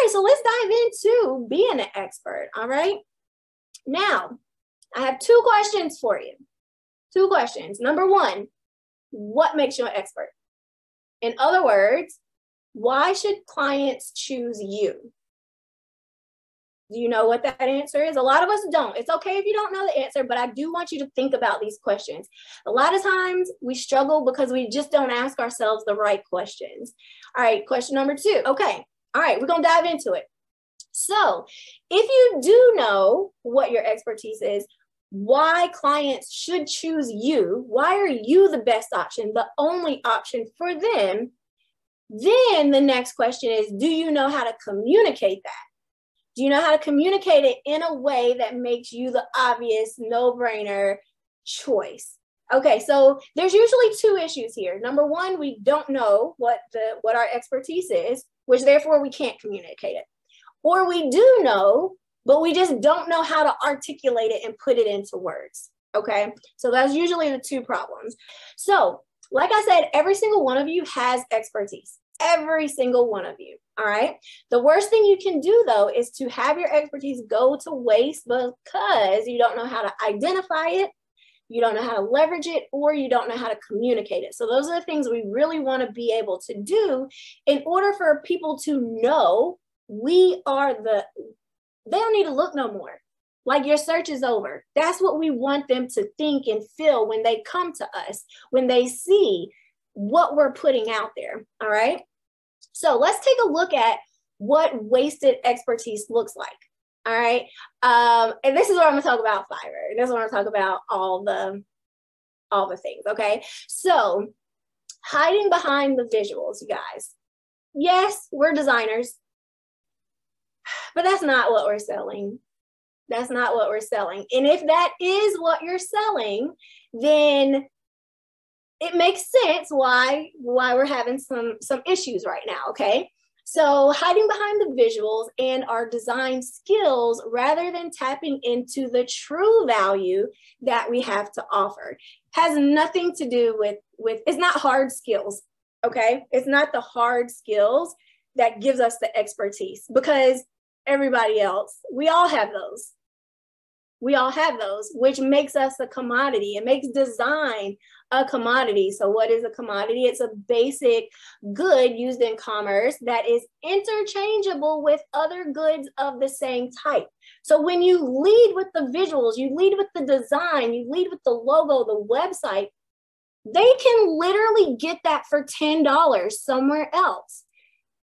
right, so let's dive into being an expert. All right. Now, I have two questions for you. Two questions. Number one, what makes you an expert? In other words, why should clients choose you? Do you know what that answer is? A lot of us don't. It's okay if you don't know the answer, but I do want you to think about these questions. A lot of times we struggle because we just don't ask ourselves the right questions. All right, question number two. Okay, all right, we're gonna dive into it. So if you do know what your expertise is, why clients should choose you, why are you the best option, the only option for them, then the next question is, do you know how to communicate that? Do you know how to communicate it in a way that makes you the obvious no-brainer choice? Okay, so there's usually two issues here. Number one, we don't know what our expertise is, which therefore we can't communicate it. Or we do know, but we just don't know how to articulate it and put it into words. Okay, so that's usually the two problems. So like I said, every single one of you has expertise. Every single one of you. All right. The worst thing you can do, though, is to have your expertise go to waste because you don't know how to identify it, you don't know how to leverage it, or you don't know how to communicate it. So those are the things we really want to be able to do in order for people to know we are they don't need to look no more. Like your search is over. That's what we want them to think and feel when they come to us, when they see what we're putting out there. All right. So let's take a look at what wasted expertise looks like. All right. And this is where I'm going to talk about Fiverr. And this is where I'm going to talk about all the things. Okay. So hiding behind the visuals, you guys. Yes, we're designers, but that's not what we're selling. That's not what we're selling. And if that is what you're selling, then it makes sense why we're having some issues right now, okay? So hiding behind the visuals and our design skills rather than tapping into the true value that we have to offer has nothing to do with it's not hard skills, okay? It's not the hard skills that gives us the expertise because everybody else, we all have those. We all have those, which makes us a commodity. It makes design a commodity. So what is a commodity? It's a basic good used in commerce that is interchangeable with other goods of the same type. So when you lead with the visuals, you lead with the design, you lead with the logo, the website, they can literally get that for $10 somewhere else.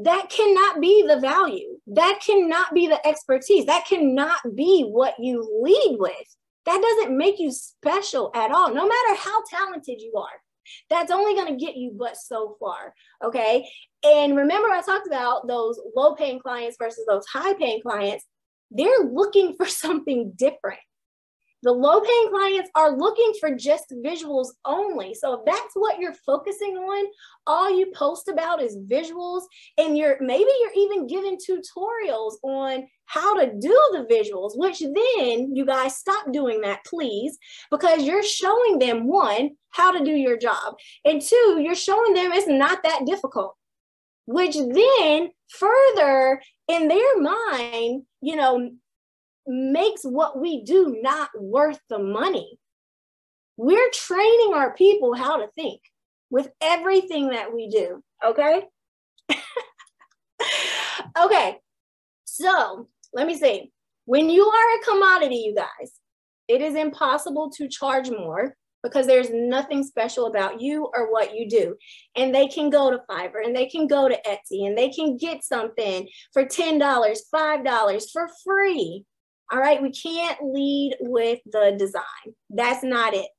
That cannot be the value. That cannot be the expertise. That cannot be what you lead with. That doesn't make you special at all, no matter how talented you are. That's only going to get you but so far, okay? And remember I talked about those low-paying clients versus those high-paying clients. They're looking for something different. The low-paying clients are looking for just visuals only. So if that's what you're focusing on, all you post about is visuals, and maybe you're even giving tutorials on how to do the visuals, which then you guys stop doing that, please, because you're showing them, one, how to do your job, and two, you're showing them it's not that difficult, which then further in their mind, makes what we do not worth the money. We're training our people how to think with everything that we do, okay? Okay, so let me see. When you are a commodity, you guys, it is impossible to charge more because there's nothing special about you or what you do. And they can go to Fiverr and they can go to Etsy and they can get something for $10, $5 for free. All right, we can't lead with the design. That's not it.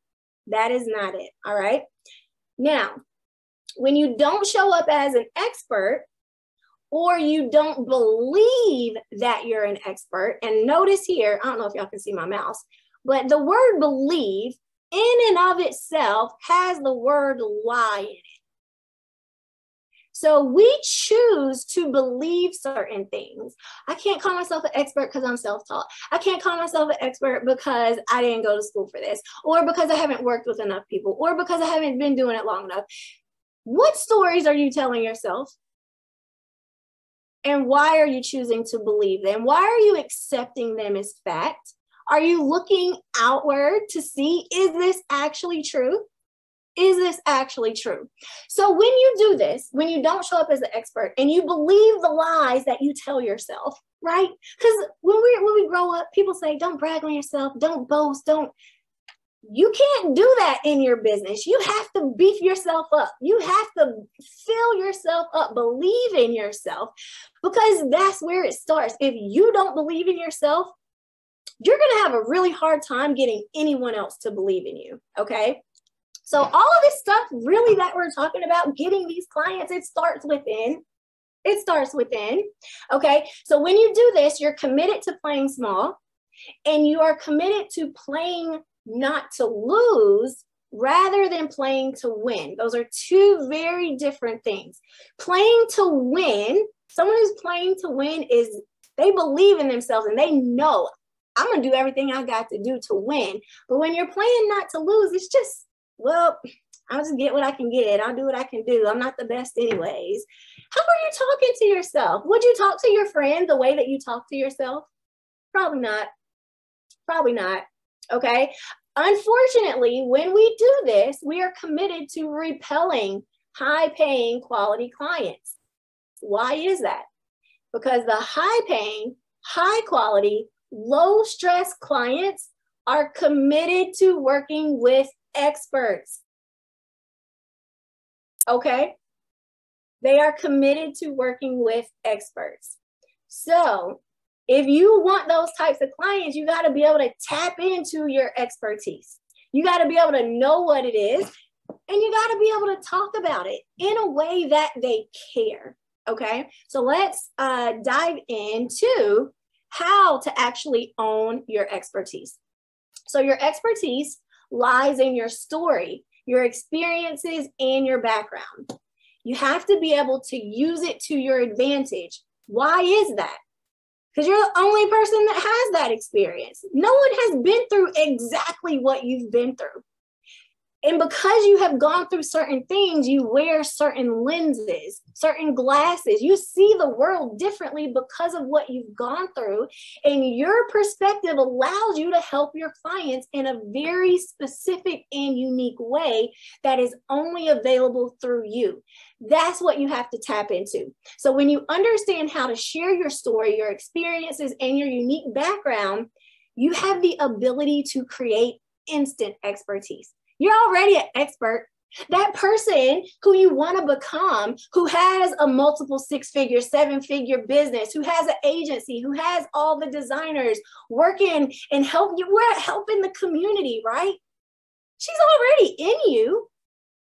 That is not it, all right? Now, when you don't show up as an expert or you don't believe that you're an expert, and notice here, I don't know if y'all can see my mouse, but the word believe in and of itself has the word lie in it. So we choose to believe certain things. I can't call myself an expert because I'm self-taught. I can't call myself an expert because I didn't go to school for this, or because I haven't worked with enough people, or because I haven't been doing it long enough. What stories are you telling yourself? And why are you choosing to believe them? Why are you accepting them as fact? Are you looking outward to see, is this actually true? Is this actually true? So when you do this, when you don't show up as an expert and you believe the lies that you tell yourself, right? Because when we grow up, people say, don't brag on yourself, don't boast, you can't do that in your business. You have to beef yourself up. You have to fill yourself up, believe in yourself, because that's where it starts. If you don't believe in yourself, you're going to have a really hard time getting anyone else to believe in you, okay? So all of this stuff really that we're talking about, getting these clients, it starts within. It starts within, okay? So when you do this, you're committed to playing small, and you are committed to playing not to lose rather than playing to win. Those are two very different things. Playing to win, someone who's playing to win is they believe in themselves and they know, I'm going to do everything I got to do to win. But when you're playing not to lose, it's just, well, I'll just get what I can get. I'll do what I can do. I'm not the best anyways. How are you talking to yourself? Would you talk to your friend the way that you talk to yourself? Probably not. Probably not. Okay. Unfortunately, when we do this, we are committed to repelling high-paying quality clients. Why is that? Because the high-paying, high-quality, low-stress clients are committed to working with experts. Okay? They are committed to working with experts. So, if you want those types of clients, you got to be able to tap into your expertise. You got to be able to know what it is, and you got to be able to talk about it in a way that they care, okay? So let's dive into how to actually own your expertise. So your expertise lies in your story, your experiences, and your background. You have to be able to use it to your advantage. Why is that? Because you're the only person that has that experience. No one has been through exactly what you've been through. And because you have gone through certain things, you wear certain lenses, certain glasses. You see the world differently because of what you've gone through. And your perspective allows you to help your clients in a very specific and unique way that is only available through you. That's what you have to tap into. So when you understand how to share your story, your experiences, and your unique background, you have the ability to create instant expertise. You're already an expert. That person who you want to become, who has a multiple six-figure, seven-figure business, who has an agency, who has all the designers working and we're helping the community, right? She's already in you.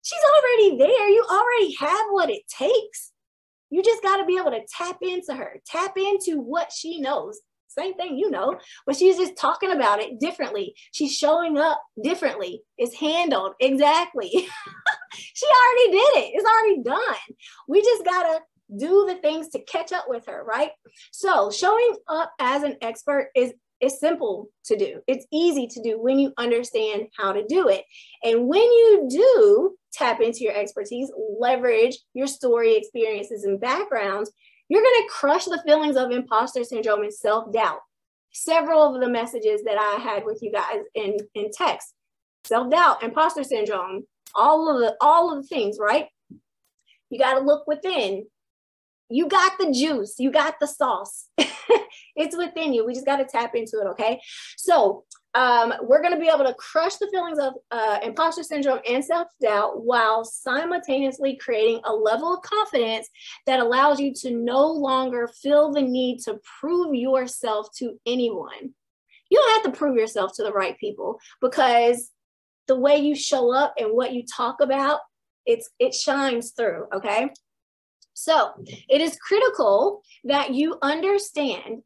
She's already there. You already have what it takes. You just got to be able to tap into her, tap into what she knows. Same thing, you know, but she's just talking about it differently. She's showing up differently. It's handled exactly. She already did it. It's already done. We just got to do the things to catch up with her, right? So showing up as an expert is simple to do. It's easy to do when you understand how to do it. And when you do tap into your expertise, leverage your story, experiences, and backgrounds, you're going to crush the feelings of imposter syndrome and self-doubt. Several of the messages that I had with you guys in text, self-doubt, imposter syndrome, all of the things, right? You got to look within. You got the juice. You got the sauce. It's within you. We just got to tap into it, okay? So we're going to be able to crush the feelings of imposter syndrome and self-doubt while simultaneously creating a level of confidence that allows you to no longer feel the need to prove yourself to anyone. You don't have to prove yourself to the right people, because the way you show up and what you talk about, it shines through, okay? So it is critical that you understand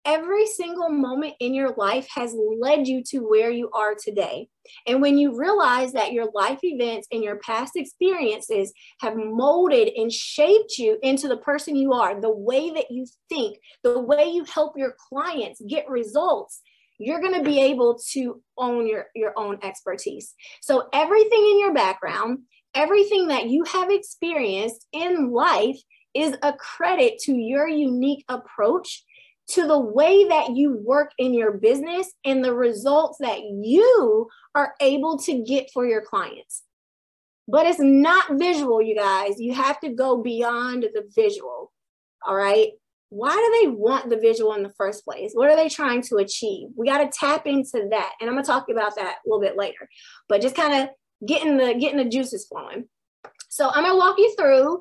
every single moment in your life has led you to where you are today. And when you realize that your life events and your past experiences have molded and shaped you into the person you are, the way that you think, the way you help your clients get results, you're going to be able to own your own expertise. So everything in your background, everything that you have experienced in life is a credit to your unique approach to the way that you work in your business and the results that you are able to get for your clients. But it's not visual, you guys. You have to go beyond the visual, all right? Why do they want the visual in the first place? What are they trying to achieve? We got to tap into that. And I'm going to talk about that a little bit later, but just kind of getting the juices flowing. So I'm going to walk you through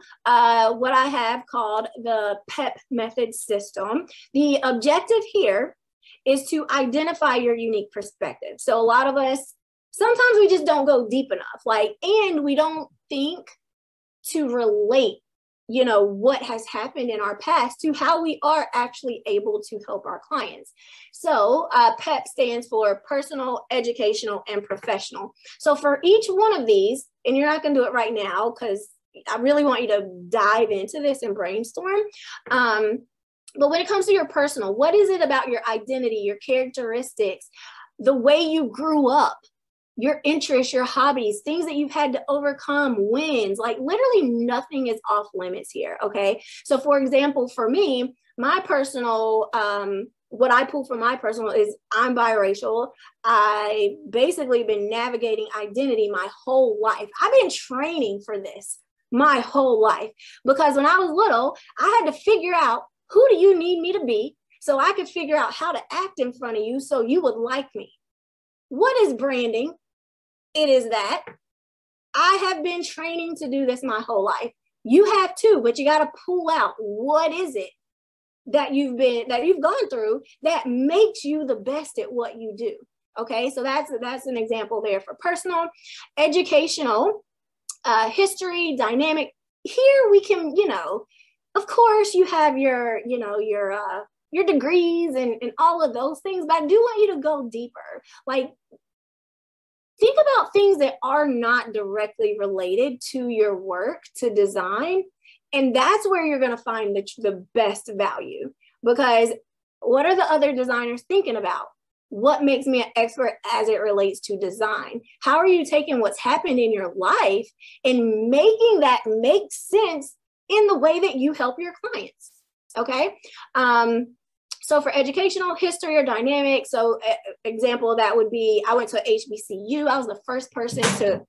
what I have called the PEP method system. The objective here is to identify your unique perspective. So a lot of us, sometimes we just don't go deep enough, and we don't think to relate, what has happened in our past to how we are actually able to help our clients. So PEP stands for personal, educational, and professional. So for each one of these, and you're not going to do it right now because I really want you to dive into this and brainstorm. But when it comes to your personal, what is it about your identity, your characteristics, the way you grew up, your interests, your hobbies, things that you've had to overcome, wins, literally nothing is off limits here, okay? So for example, for me, my personal, what I pull from my personal is I'm biracial. I basically been navigating identity my whole life. I've been training for this my whole life because when I was little, I had to figure out who do you need me to be so I could figure out how to act in front of you so you would like me. What is branding? It is that I have been training to do this my whole life. You have too, but you got to pull out what is it that you've gone through that makes you the best at what you do. Okay, so that's an example there for personal, educational, history, dynamic. Here we can, of course you have your degrees and all of those things, but I do want you to go deeper. Think about things that are not directly related to your work, to design, and that's where you're going to find the best value. Because what are the other designers thinking about? What makes me an expert as it relates to design? How are you taking what's happened in your life and making that make sense in the way that you help your clients? Okay. So for educational, history, or dynamic, so example of that would be, I went to HBCU. I was the first person to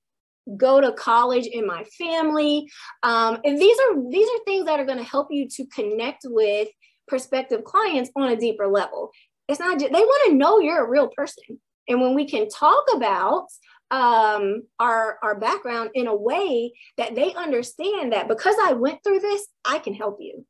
go to college in my family. And these are things that are going to help you to connect with prospective clients on a deeper level. It's not just, they want to know you're a real person. And when we can talk about our background in a way that they understand that because I went through this, I can help you.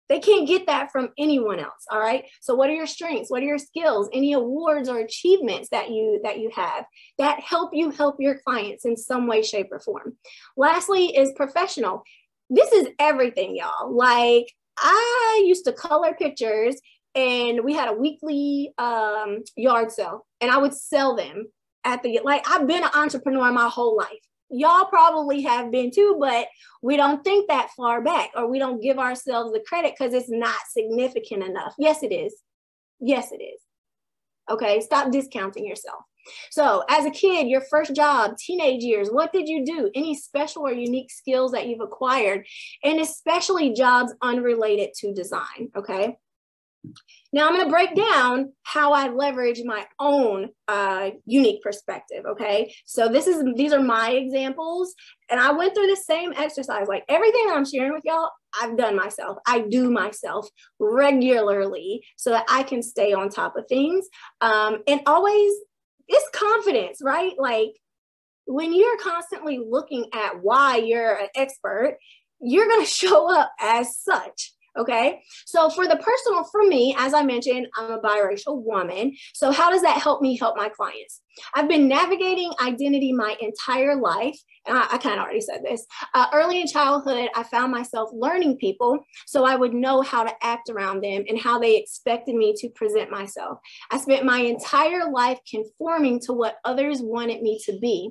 They can't get that from anyone else, all right? So what are your strengths? What are your skills? Any awards or achievements that you have that help you help your clients in some way, shape, or form? Lastly is professional. This is everything, y'all. I used to color pictures and we had a weekly yard sale and I would sell them at I've been an entrepreneur my whole life. Y'all probably have been too, but we don't think that far back or we don't give ourselves the credit because it's not significant enough. Yes, it is. Yes, it is. Okay, stop discounting yourself. So as a kid, your first job, teenage years, what did you do? Any special or unique skills that you've acquired, and especially jobs unrelated to design, okay? Now I'm going to break down how I leverage my own unique perspective, okay? So these are my examples, and I went through the same exercise. Everything that I'm sharing with y'all, I've done myself. I do myself regularly so that I can stay on top of things. And always, it's confidence, right? When you're constantly looking at why you're an expert, you're going to show up as such. Okay, so for the personal, for me, as I mentioned, I'm a biracial woman. So how does that help me help my clients? I've been navigating identity my entire life. And I kind of already said this. Early in childhood, I found myself learning people so I would know how to act around them and how they expected me to present myself. I spent my entire life conforming to what others wanted me to be.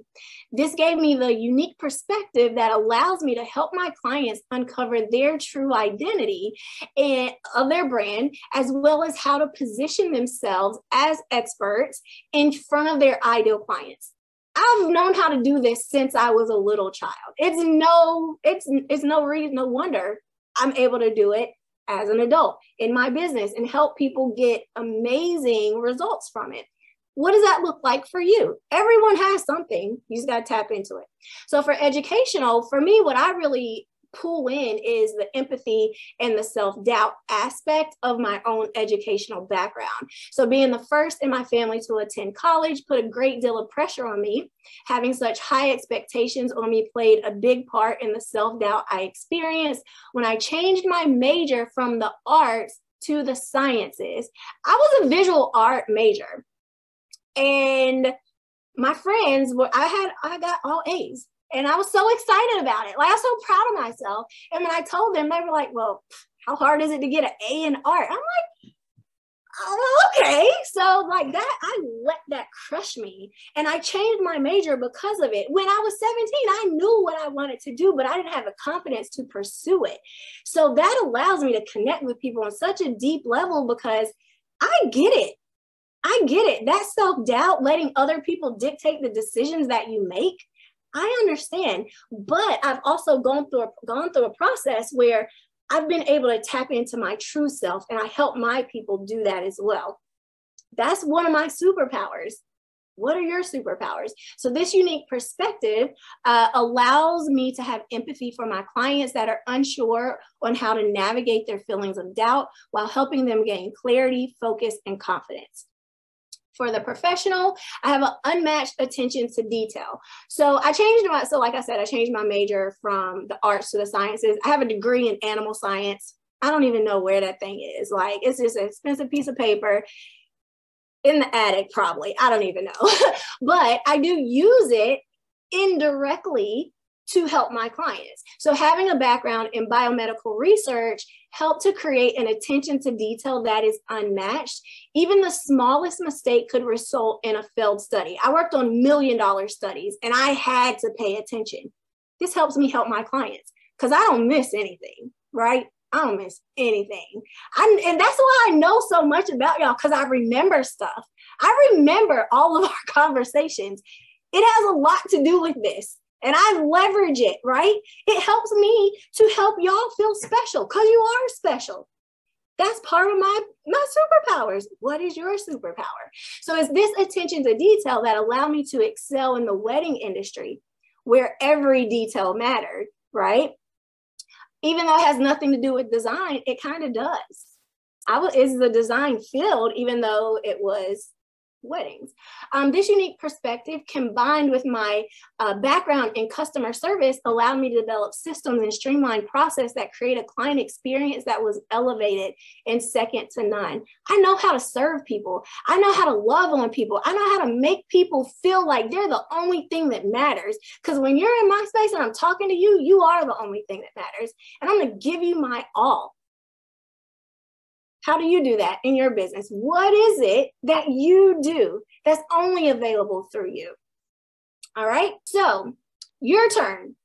This gave me the unique perspective that allows me to help my clients uncover their true identity and of their brand, as well as how to position themselves as experts in front of their ideal clients. I've known how to do this since I was a little child. It's no wonder I'm able to do it as an adult in my business and help people get amazing results from it. What does that look like for you? Everyone has something. You just got to tap into it. So for educational, for me, what I really pull in is the empathy and the self-doubt aspect of my own educational background. So being the first in my family to attend college put a great deal of pressure on me. Having such high expectations on me played a big part in the self-doubt I experienced when I changed my major from the arts to the sciences. I was a visual art major, and my friends were, I got all A's. And I was so excited about it. Like, I was so proud of myself. And when I told them, they were like, well, how hard is it to get an A in art? I'm like, oh, okay. So like that, I let that crush me. And I changed my major because of it. When I was 17, I knew what I wanted to do, but I didn't have the confidence to pursue it. So that allows me to connect with people on such a deep level because I get it. I get it. That self-doubt, letting other people dictate the decisions that you make, I understand, but I've also gone through a process where I've been able to tap into my true self, and I help my people do that as well. That's one of my superpowers. What are your superpowers? So this unique perspective allows me to have empathy for my clients that are unsure on how to navigate their feelings of doubt while helping them gain clarity, focus, and confidence. For the professional, I have an unmatched attention to detail. So like I said, I changed my major from the arts to the sciences. I have a degree in animal science. I don't even know where that thing is. Like, it's just an expensive piece of paper in the attic, probably. I don't even know. But I do use it indirectly to help my clients. So having a background in biomedical research helped to create an attention to detail that is unmatched. Even the smallest mistake could result in a failed study. I worked on $1 million studies and I had to pay attention. This helps me help my clients because I don't miss anything, right? I don't miss anything. And that's why I know so much about y'all, because I remember stuff. I remember all of our conversations. It has a lot to do with this. And I leverage it, right? It helps me to help y'all feel special because you are special. That's part of my superpowers. What is your superpower? So it's this attention to detail that allowed me to excel in the wedding industry where every detail mattered, right? Even though it has nothing to do with design, it kind of does. It's the design field, even though it was weddings. This unique perspective combined with my background in customer service allowed me to develop systems and streamlined process that create a client experience that was elevated and second to none. I know how to serve people. I know how to love on people. I know how to make people feel like they're the only thing that matters. Because when you're in my space and I'm talking to you, you are the only thing that matters. And I'm going to give you my all. How do you do that in your business? What is it that you do that's only available through you? All right, so your turn.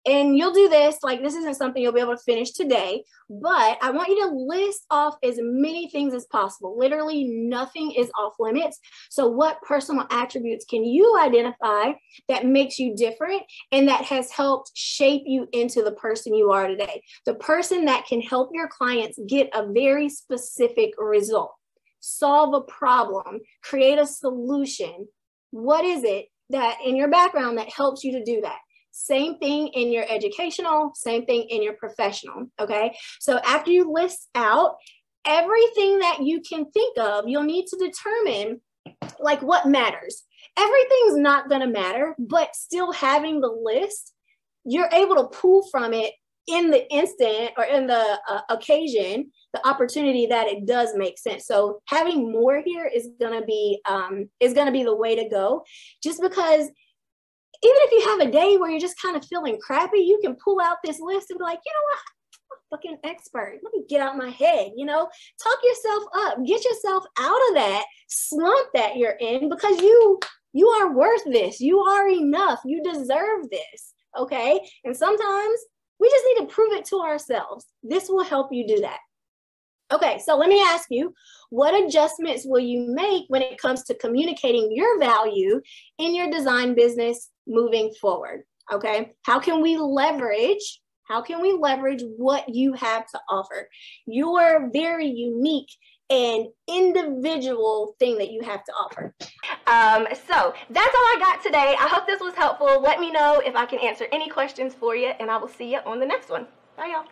And you'll do this, like this isn't something you'll be able to finish today, but I want you to list off as many things as possible. Literally nothing is off limits. So what personal attributes can you identify that makes you different and that has helped shape you into the person you are today? The person that can help your clients get a very specific result, solve a problem, create a solution. What is it that in your background that helps you to do that? Same thing in your educational, same thing in your professional, okay? So after you list out everything that you can think of, you'll need to determine like what matters. Everything's not gonna matter, but still having the list, you're able to pull from it in the instant or in the occasion, the opportunity that it does make sense. So having more here is gonna be the way to go, just because even if you have a day where you're just kind of feeling crappy, you can pull out this list and be like, you know what? I'm a fucking expert. Let me get out my head, talk yourself up, get yourself out of that slump that you're in because you are worth this. You are enough. You deserve this, okay? And sometimes we just need to prove it to ourselves. This will help you do that. Okay, so let me ask you, what adjustments will you make when it comes to communicating your value in your design business moving forward? Okay, how can we leverage How can we leverage what you have to offer? Your very unique and individual thing that you have to offer. So that's all I got today. I hope this was helpful. Let me know if I can answer any questions for you, and I will see you on the next one. Bye, y'all.